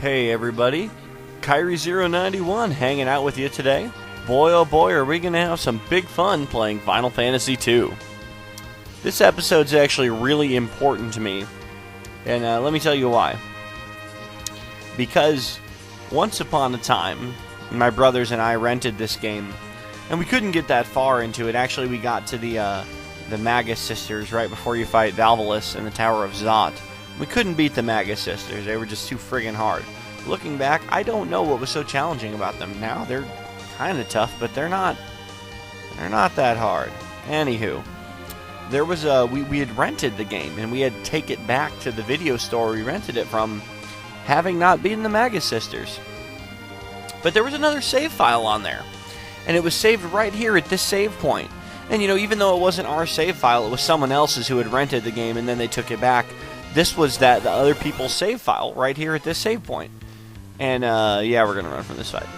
Hey everybody, Kyrie091 hanging out with you today. Boy oh boy are we going to have some big fun playing Final Fantasy II. This episode's actually really important to me, and let me tell you why. Because once upon a time, my brothers and I rented this game, and we couldn't get that far into it. Actually, we got to the Magus Sisters right before you fight Valvalis in the Tower of Zot. We couldn't beat the Magus Sisters. They were just too friggin' hard. Looking back, I don't know what was so challenging about them. Now they're kind of tough, but they're not that hard. Anywho, there was we had rented the game, and we had to take it back to the video store we rented it from, having not beaten the Magus Sisters. But there was another save file on there, and it was saved right here at this save point. And even though it wasn't our save file, it was someone else's who had rented the game, and then they took it back. This was the other people's save file right here at this save point. And, yeah, we're going to run from this side.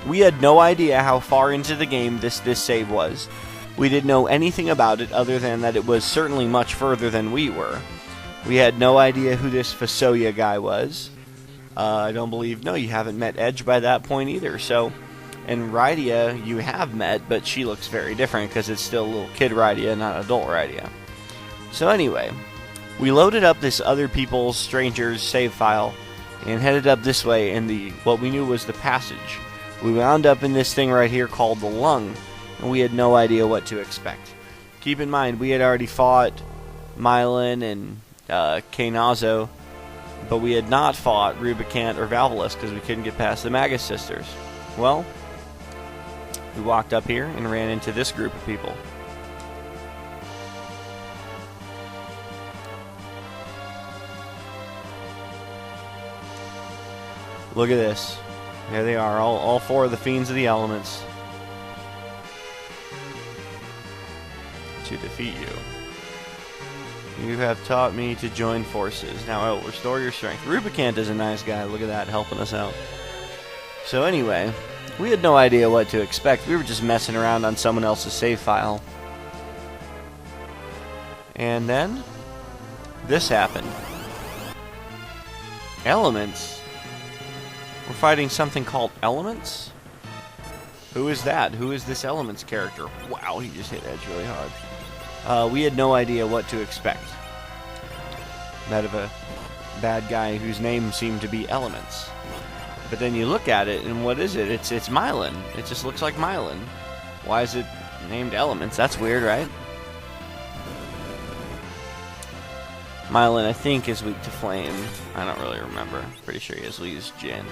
We had no idea how far into the game this save was. We didn't know anything about it other than that it was certainly much further than we were. We had no idea who this Fasoya guy was. I don't believe... No, you haven't met Edge by that point either, so... And Rydia, you have met, but she looks very different because it's still little kid Rydia, not adult Rydia. So anyway, we loaded up this other people's strangers save file and headed up this way in what we knew was the passage. We wound up in this thing right here called the Lung, and we had no idea what to expect. Keep in mind, we had already fought Mylan and Kainazo, but we had not fought Rubicant or Valvalis because we couldn't get past the Magus Sisters. Well, we walked up here and ran into this group of people. Look at this. There they are, all four of the Fiends of the Elements. To defeat you. You have taught me to join forces. Now I will restore your strength. Rubicant is a nice guy. Look at that, helping us out. So anyway, we had no idea what to expect. We were just messing around on someone else's save file. And then, this happened. Elements? We're fighting something called Elements? Who is that? Who is this Elements character? Wow, he just hit Edge really hard. We had no idea what to expect. That of a bad guy whose name seemed to be Elements. But then you look at it, and what is it? It's Mylan. It just looks like Mylan. Why is it named Elements? That's weird, right? Mylan, I think, is weak to flame. I don't really remember. Pretty sure he has Lee's Jin.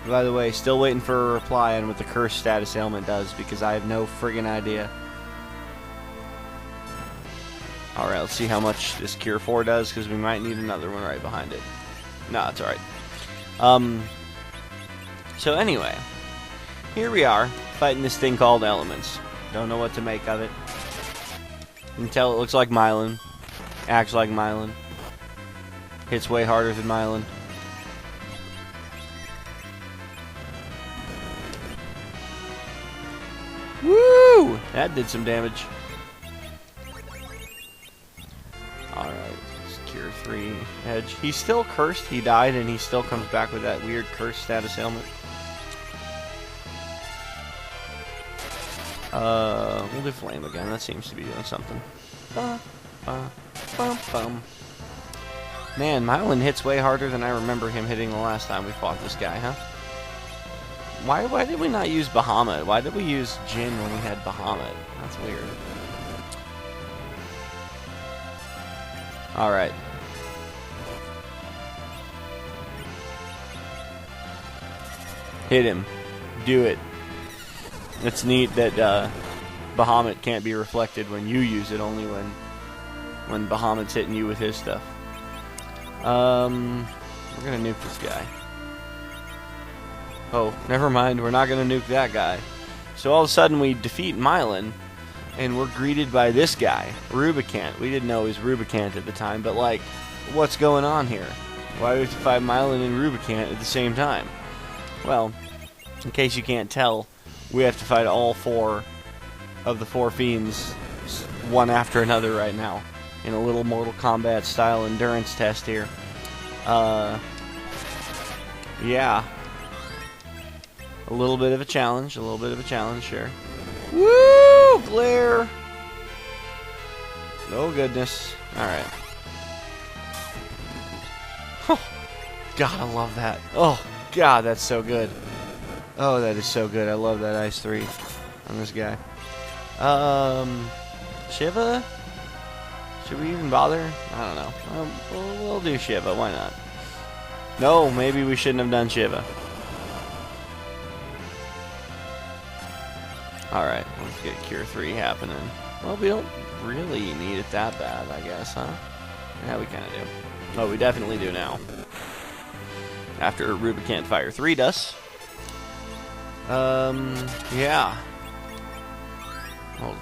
By the way, still waiting for a reply on what the curse status ailment does, because I have no friggin' idea. Alright, let's see how much this Cure 4 does, because we might need another one right behind it. No, it's alright. So anyway, here we are, fighting this thing called Elements. Don't know what to make of it. You can tell it looks like Mylan, acts like Mylan, hits way harder than Mylan. Woo! That did some damage. Alright, Cure 3 Edge. He's still cursed, he died, and he still comes back with that weird curse status ailment. We'll do Flame again. That seems to be doing something. Man, Mylan hits way harder than I remember him hitting the last time we fought this guy, huh? Why did we not use Bahamut? Why did we use Jin when we had Bahamut? That's weird. Alright. Hit him. Do it. It's neat that Bahamut can't be reflected when you use it, only when Bahamut's hitting you with his stuff. We're gonna nuke this guy. Oh, never mind, we're not gonna nuke that guy. So all of a sudden we defeat Mylan, and we're greeted by this guy, Rubicant. We didn't know he was Rubicant at the time, but like, what's going on here? Why do we have to fight Mylan and Rubicant at the same time? Well, in case you can't tell, we have to fight all 4 of the 4 fiends, one after another right now, in a little Mortal Kombat style endurance test here. Yeah. A little bit of a challenge, sure. Woo! Glare! Oh, goodness. Alright. Oh, God, I love that. Oh, God, that's so good. Oh, that is so good. I love that Ice 3 on this guy. Shiva? Should we even bother? I don't know. We'll do Shiva. Why not? No, maybe we shouldn't have done Shiva. Alright, let's get Cure 3 happening. Well, we don't really need it that bad, I guess, huh? Yeah, we kind of do. Oh, we definitely do now. After Rubicant Fire 3 does. Yeah. Well,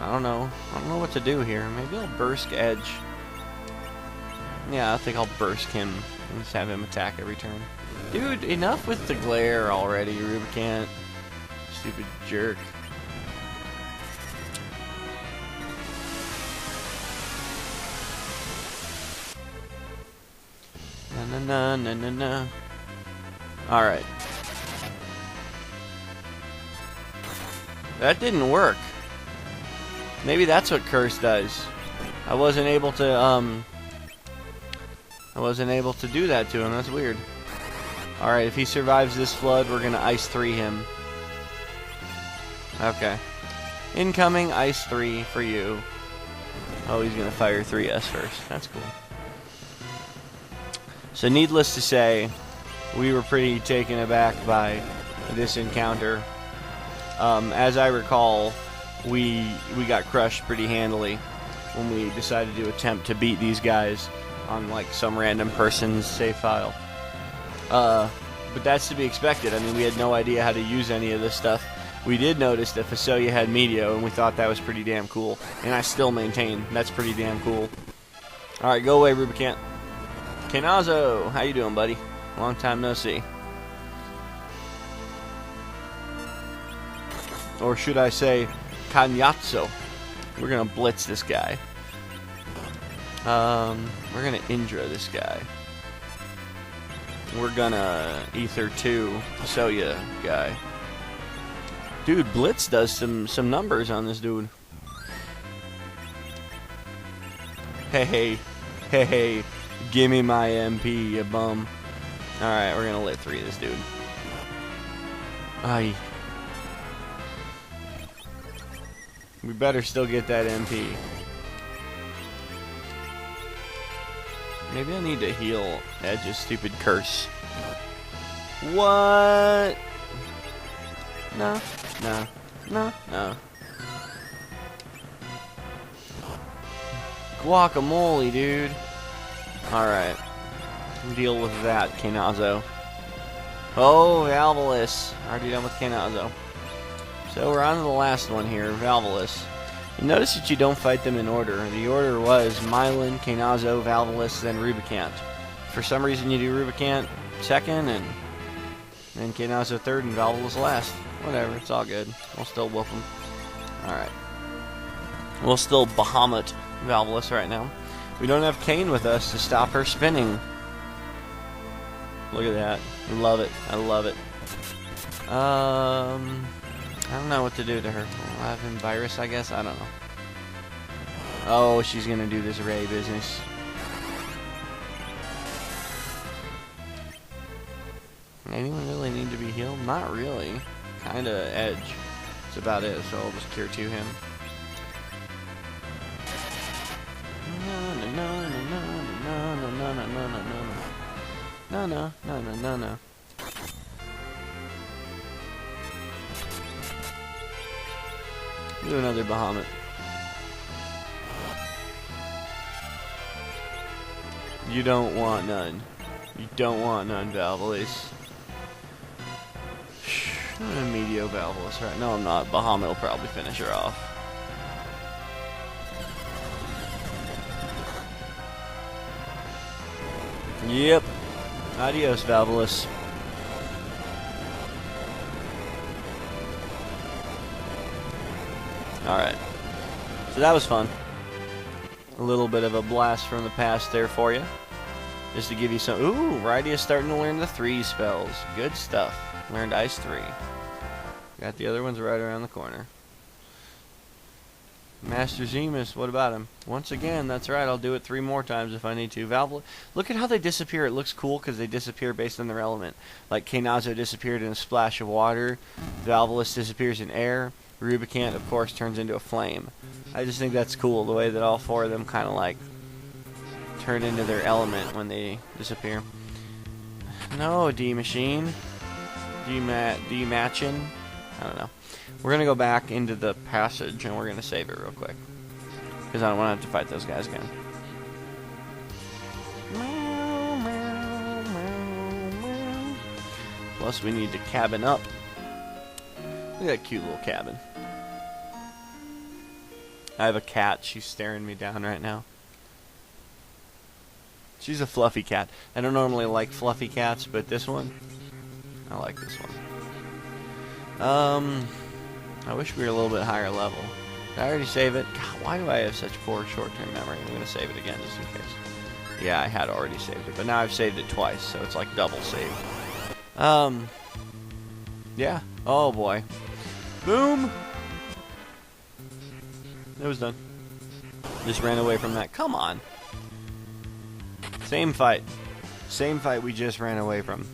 I don't know. I don't know what to do here. Maybe I'll Burst Edge. Yeah, I think I'll Burst him and just have him attack every turn. Dude, enough with the glare already, Rubicant. Stupid jerk. Na. Alright. That didn't work. Maybe that's what Curse does. I wasn't able to do that to him. That's weird. Alright, if he survives this flood, we're gonna Ice 3 him. Okay. Incoming Ice 3 for you. Oh, he's gonna Fire 3 us first. That's cool. So needless to say, we were pretty taken aback by this encounter. As I recall, we got crushed pretty handily when we decided to attempt to beat these guys on like some random person's save file. But that's to be expected. I mean, we had no idea how to use any of this stuff. We did notice that Fasolia had Meteor, and we thought that was pretty damn cool. And I still maintain that's pretty damn cool. Alright, go away, Rubicant. Kenazo, how you doing, buddy? Long time no see. Or should I say, Kanyatso. We're gonna blitz this guy. We're gonna Indra this guy. We're gonna Ether 2 Fasolia guy. Dude, Blitz does some numbers on this dude. Hey, gimme my MP, you bum. Alright, we're gonna Lit 3 this dude. Aye. We better still get that MP. Maybe I need to heal Edge's stupid curse. What? No. Guacamole, dude. Alright. Deal with that, Kenazo. Oh, Valvolus. Already done with Kenazo. So we're on to the last one here, Valvolus. You notice that you don't fight them in order. The order was Mylan, Kenazo, Valvolus, then Rubicant. For some reason you do Rubicant second, and then Kenazo third, and Valvolus last. Whatever, it's all good. We'll still whoop them. Alright. We'll still Bahamut Valvolus right now. We don't have Kane with us to stop her spinning. Look at that. I love it. I love it. I don't know what to do to her. I'll have him Virus, I guess? I don't know. Oh, she's gonna do this Ray business. Anyone really need to be healed? Not really. Kinda Edge. That's about it, so I'll just Cure 2 him. No. Do another Bahamut. You don't want none. You don't want none, Valvolus. I'm gonna Meteor Valvolus right now. No, I'm not. Bahamut will probably finish her off. Yep. Adios, Valvolus. Alright. So that was fun. A little bit of a blast from the past there for you. Just to give you some... Ooh, Rydia's starting to learn the 3 spells. Good stuff. Learned Ice 3. Got the other ones right around the corner. Master Zemus, what about him? Once again, that's right, I'll do it 3 more times if I need to. Valve, look at how they disappear. It looks cool because they disappear based on their element. Like Knazo disappeared in a splash of water. Valvolus disappears in air. Rubicant, of course, turns into a flame. I just think that's cool, the way that all 4 of them kind of like turn into their element when they disappear. No, D-Machine. D-Matchin. I don't know. We're going to go back into the passage and we're going to save it real quick. Because I don't want to have to fight those guys again. Plus we need to cabin up. Look at that cute little cabin. I have a cat. She's staring me down right now. She's a fluffy cat. I don't normally like fluffy cats, but this one, I like this one. I wish we were a little bit higher level. Did I already save it? God, why do I have such poor short-term memory? I'm going to save it again just in case. Yeah, I had already saved it, but now I've saved it twice, so it's like double save. Yeah. Oh, boy. Boom! It was done. Just ran away from that. Come on! Same fight. Same fight we just ran away from.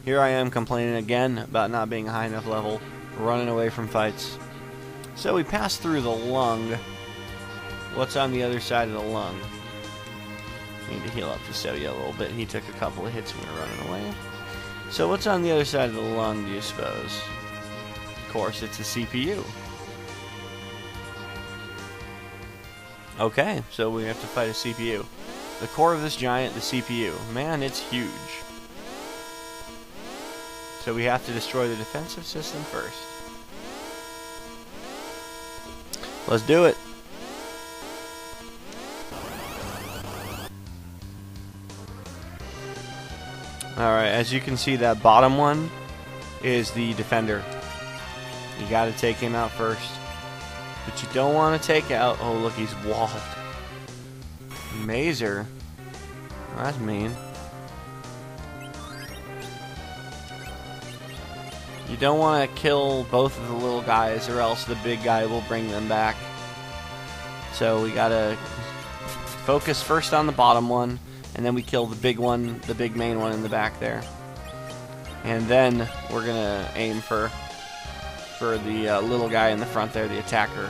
Here I am complaining again about not being high enough level, running away from fights. So we passed through the lung. What's on the other side of the lung? Need to heal up Fusoya a little bit. He took a couple of hits when we were running away. So what's on the other side of the lung, do you suppose? Of course, it's a CPU. Okay, so we have to fight a CPU. The core of this giant, the CPU. Man, it's huge. So we have to destroy the defensive system first. Let's do it. Alright, as you can see, that bottom one is the defender. You gotta take him out first. But you don't want to take out... Oh, look, he's walled. Mazer. Oh, that's mean. You don't want to kill both of the little guys, or else the big guy will bring them back. So we gotta focus first on the bottom one, and then we kill the big one, the big main one in the back there. And then we're gonna aim for the little guy in the front there, the attacker.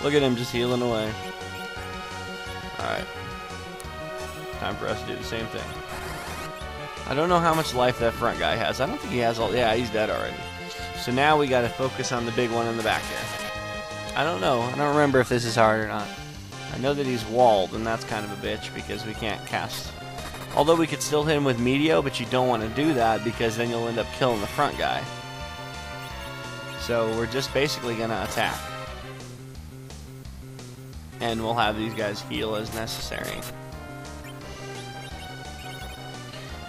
Look at him just healing away. Alright. Time for us to do the same thing. I don't know how much life that front guy has. I don't think he has all... Yeah, he's dead already. So now we gotta focus on the big one in the back there. I don't know. I don't remember if this is hard or not. I know that he's walled, and that's kind of a bitch because we can't cast... Although we could still hit him with Meteo, but you don't want to do that because then you'll end up killing the front guy. So we're just basically going to attack. And we'll have these guys heal as necessary.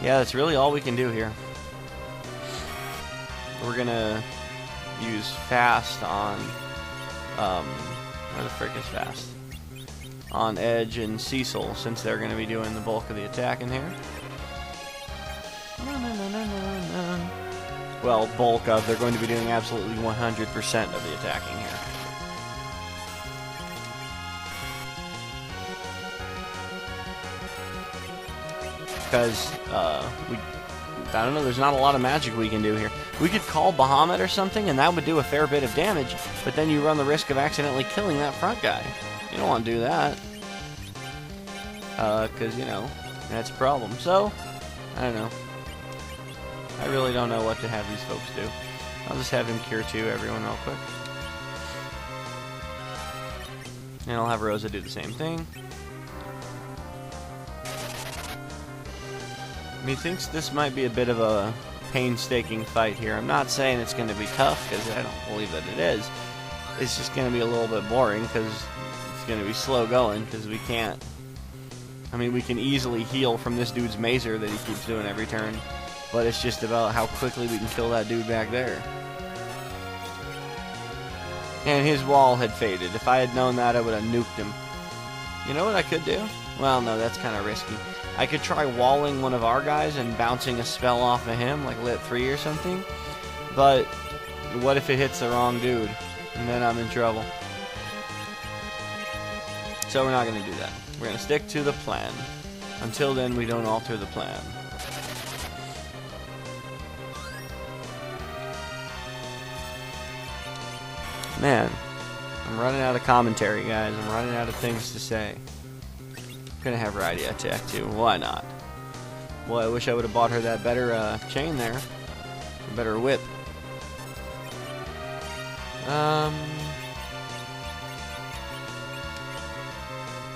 Yeah, that's really all we can do here. We're going to use fast on... where the frick is fast? On Edge and Cecil, since they're going to be doing the bulk of the attack in here. Well, bulk of, they're going to be doing absolutely 100% of the attacking here. Because, I don't know, there's not a lot of magic we can do here. We could call Bahamut or something, and that would do a fair bit of damage, but then you run the risk of accidentally killing that front guy. You don't want to do that. Because, you know, that's a problem. So, I don't know. I really don't know what to have these folks do. I'll just have him cure 2 everyone real quick. And I'll have Rosa do the same thing. Methinks this might be a bit of a painstaking fight here. I'm not saying it's going to be tough, because I don't believe that it is. It's just going to be a little bit boring, because it's going to be slow going, because we can't... I mean, we can easily heal from this dude's Mazer that he keeps doing every turn. but it's just about how quickly we can kill that dude back there. And his wall had faded. If I had known that, I would have nuked him. You know what I could do? Well, no, that's kind of risky. I could try walling one of our guys and bouncing a spell off of him, like Lit 3 or something. But what if it hits the wrong dude? And then I'm in trouble. So we're not going to do that. We're going to stick to the plan. Until then, we don't alter the plan. Man, I'm running out of commentary, guys. I'm running out of things to say. Gonna have Rydia attack too. Why not? Well, I wish I would have bought her that better chain there. A better whip.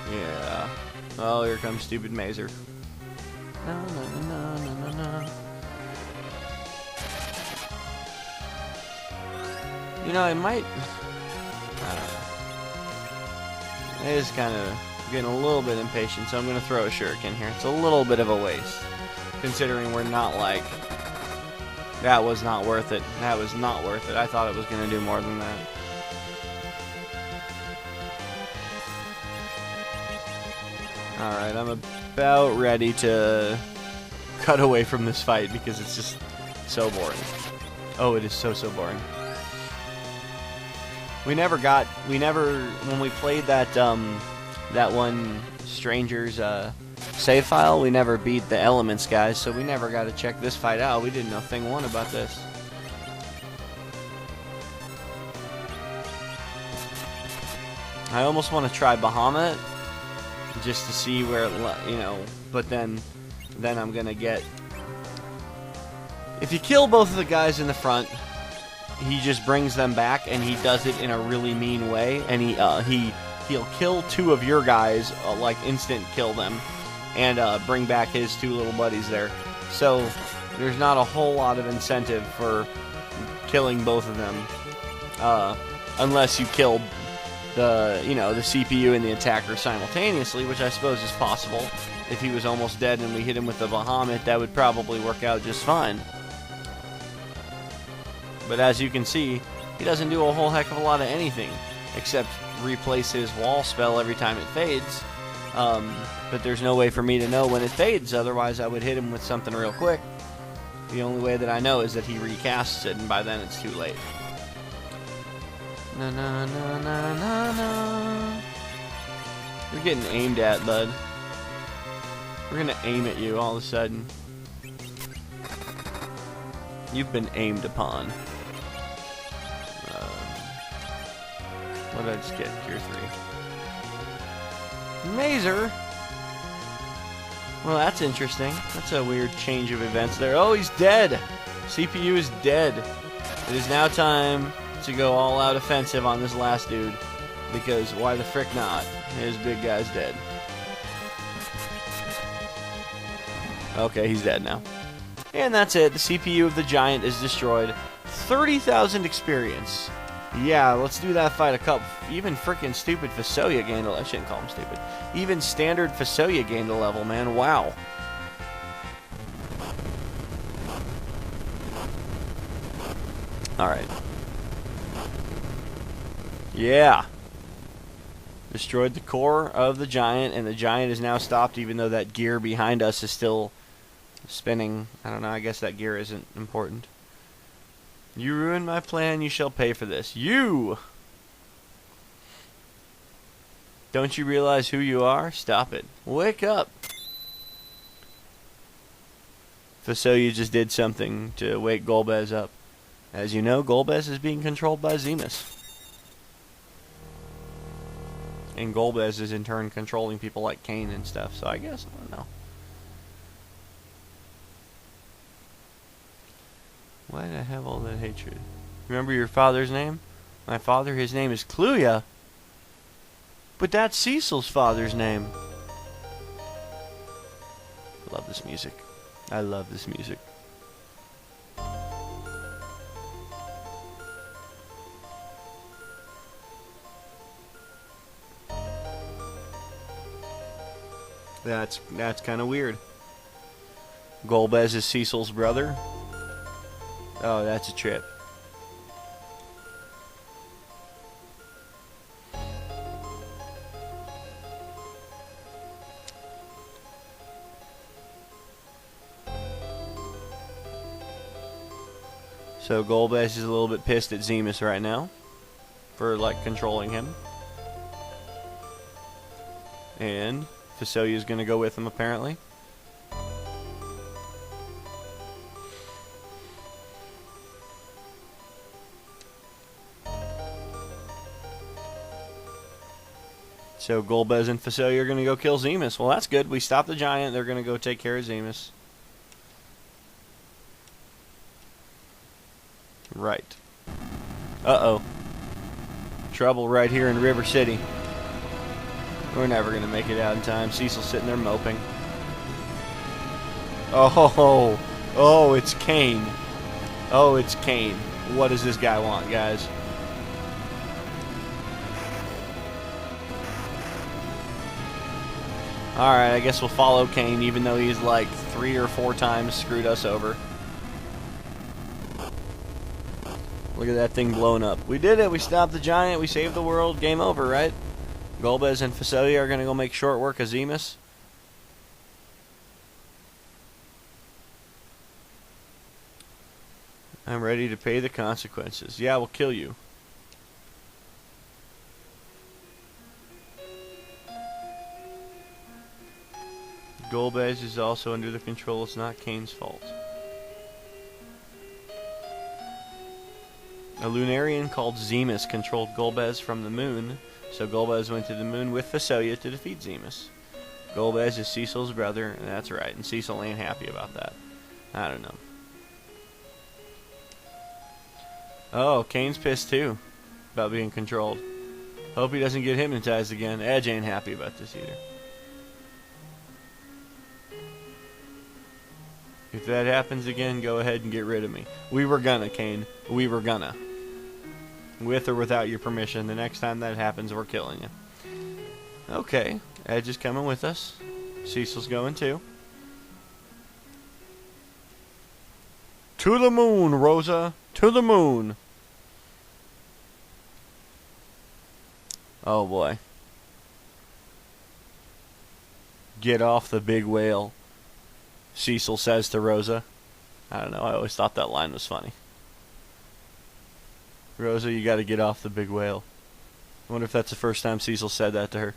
Yeah. Oh, here comes stupid Mazer. No, no, no, no, no, no. You know, I might... I don't know. It is kind of getting a little bit impatient, so I'm going to throw a shuriken here. It's a little bit of a waste, considering we're not like... That was not worth it. That was not worth it. I thought it was going to do more than that. Alright, I'm about ready to cut away from this fight because it's just so boring. Oh, it is so boring. When we played that that one Stranger's save file, we never beat the elements guys, so we never got to check this fight out. We didn't know thing one about this. I almost want to try Bahamut just to see where it, you know, but then I'm gonna get... If you kill both of the guys in the front, he just brings them back, and he does it in a really mean way, and he'll kill two of your guys, like instant kill them, and bring back his two little buddies there. So there's not a whole lot of incentive for killing both of them, unless you kill the CPU and the attacker simultaneously, which I suppose is possible. If he was almost dead and we hit him with the Bahamut, that would probably work out just fine. But as you can see, he doesn't do a whole heck of a lot of anything, except replace his wall spell every time it fades. But there's no way for me to know when it fades, otherwise I would hit him with something real quick. The only way that I know is that he recasts it, and by then it's too late. Na na na na na na. You're getting aimed at, bud. We're gonna aim at you all of a sudden. You've been aimed upon. What did I just get? Tier 3. Mazer? Well, that's interesting. That's a weird change of events there. Oh, he's dead! CPU is dead. It is now time to go all out offensive on this last dude, because why the frick not? His big guy's dead. Okay, he's dead now. And that's it. The CPU of the Giant is destroyed. 30,000 experience. Yeah, let's do that fight a couple. Even freaking stupid Fasoya gained a... I shouldn't call him stupid. Even standard Fasoya gained a level, man. Wow. Alright. Yeah. Destroyed the core of the Giant, and the Giant is now stopped, even though that gear behind us is still spinning. I don't know, I guess that gear isn't important. You ruined my plan, you shall pay for this. You! Don't you realize who you are? Stop it. Wake up! Fasoya just did something to wake Golbez up. As you know, Golbez is being controlled by Zemus. And Golbez is in turn controlling people like Kane and stuff, so I guess, I don't know. Why did I have all that hatred? Remember your father's name? My father, his name is Kluya. But that's Cecil's father's name. I love this music. I love this music. That's kind of weird. Golbez is Cecil's brother. Oh, that's a trip. So Golbez is a little bit pissed at Zemus right now for like controlling him. And Fasoya's gonna go with him apparently. So Golbez and Fasoya are gonna go kill Zemus. Well, that's good. We stopped the giant. They're gonna go take care of Zemus. Right. Uh-oh. Trouble right here in River City. We're never going to make it out in time. Cecil's sitting there moping. Oh, oh, it's Kane. Oh, it's Kane. What does this guy want, guys? Alright, I guess we'll follow Kane, even though he's like 3 or 4 times screwed us over. Look at that thing blowing up. We did it. We stopped the giant. We saved the world. Game over, right? Golbez and Fasoya are going to go make short work of Zemus. I'm ready to pay the consequences. Yeah, we'll kill you. Golbez is also under the control. It's not Kane's fault. A Lunarian called Zemus controlled Golbez from the moon, so Golbez went to the moon with Fasoya to defeat Zemus. Golbez is Cecil's brother, and that's right, and Cecil ain't happy about that. I don't know. Oh, Kane's pissed too about being controlled. Hope he doesn't get hypnotized again. Edge ain't happy about this either. If that happens again, go ahead and get rid of me. We were gonna, Kane. We were gonna. With or without your permission, the next time that happens, we're killing you. Okay, Edge is coming with us. Cecil's going too. To the moon, Rosa. To the moon. Oh boy. Get off the big whale, Cecil says to Rosa. I don't know, I always thought that line was funny. Rosa, you gotta get off the big whale. I wonder if that's the first time Cecil said that to her.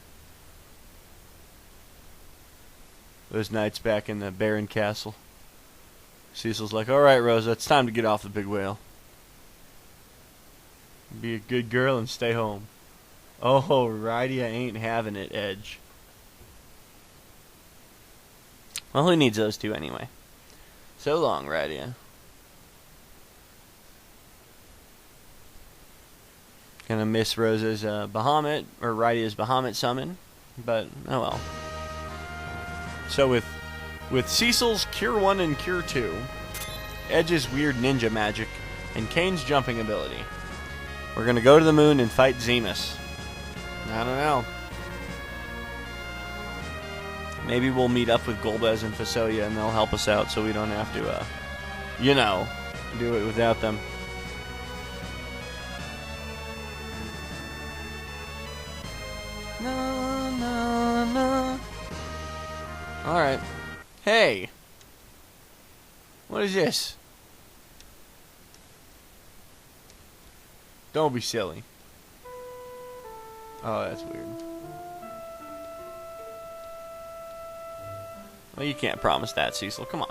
Those nights back in the Baron Castle. Cecil's like, alright Rosa, it's time to get off the big whale. Be a good girl and stay home. Oh, Rydia ain't having it, Edge. Well, who needs those two anyway? So long, Rydia. Gonna miss Rosa's Bahamut, or Rydia's Bahamut summon, but oh well. So with Cecil's Cure 1 and Cure 2, Edge's weird ninja magic, and Kane's jumping ability, we're gonna go to the moon and fight Zemus. I don't know. Maybe we'll meet up with Golbez and Fasoya and they'll help us out so we don't have to, you know, do it without them. Na, na, na. Alright. Hey! What is this? Don't be silly. Oh, that's weird. Well, you can't promise that, Cecil. Come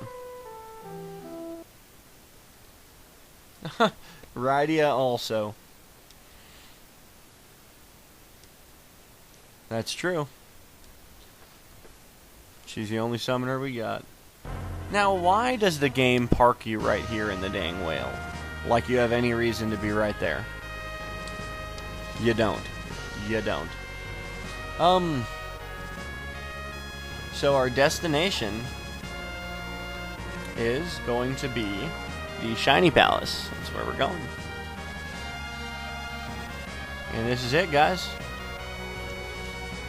on. Rydia also. That's true. She's the only summoner we got. Now, why does the game park you right here in the dang whale? Like you have any reason to be right there. You don't. You don't. So our destination is going to be the Shiny Palace. That's where we're going. And this is it, guys.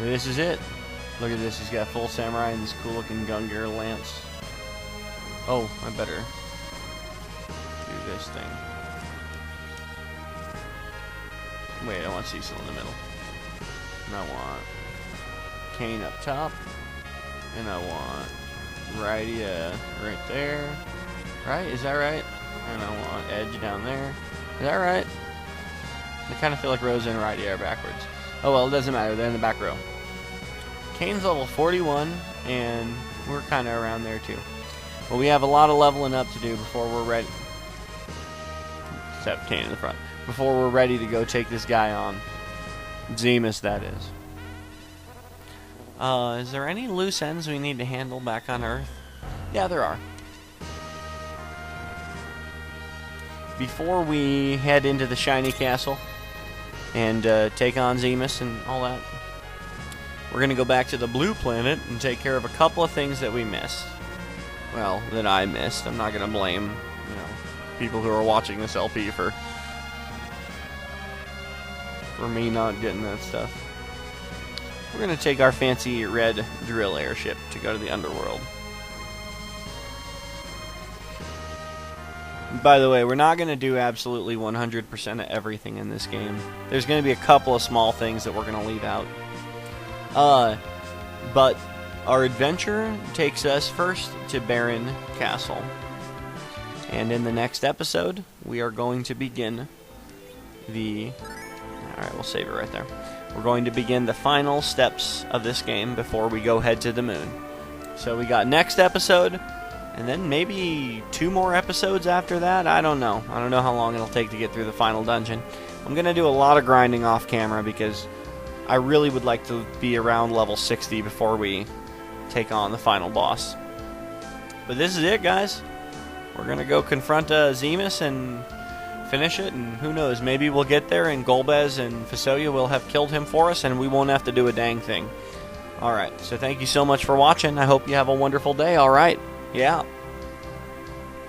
This is it. Look at this. He's got full samurai and this cool looking Gungar lance. Oh, I better do this thing. Wait, I want Cecil in the middle. And I want Kane up top. And I want Rydia right there. Right? Is that right? And I want Edge down there. Is that right? I kind of feel like Rosa and Rydia are backwards. Oh well, it doesn't matter. They're in the back row. Kane's level 41, and we're kind of around there too. But we have a lot of leveling up to do before we're ready. Except Kane in the front. Before we're ready to go take this guy on. Zemus, that is. Is there any loose ends we need to handle back on Earth? Yeah, there are. Before we head into the shiny castle and take on Zemus and all that, we're going to go back to the blue planet and take care of a couple of things that we missed. Well, that I missed. I'm not going to blame, people who are watching this LP for me not getting that stuff. We're going to take our fancy red drill airship to go to the underworld. By the way, we're not going to do absolutely 100% of everything in this game. There's going to be a couple of small things that we're going to leave out. But our adventure takes us first to Baron Castle. And in the next episode, we are going to begin the... Alright, we'll save it right there. We're going to begin the final steps of this game before we go head to the moon. So we got next episode, and then maybe 2 more episodes after that? I don't know. I don't know how long it'll take to get through the final dungeon. I'm going to do a lot of grinding off camera because I really would like to be around level 60 before we take on the final boss. But this is it, guys. We're going to go confront Zemus and finish it, and who knows, maybe we'll get there and Golbez and Fasoya will have killed him for us and we won't have to do a dang thing. Alright, so thank you so much for watching. I hope you have a wonderful day. Alright, yeah.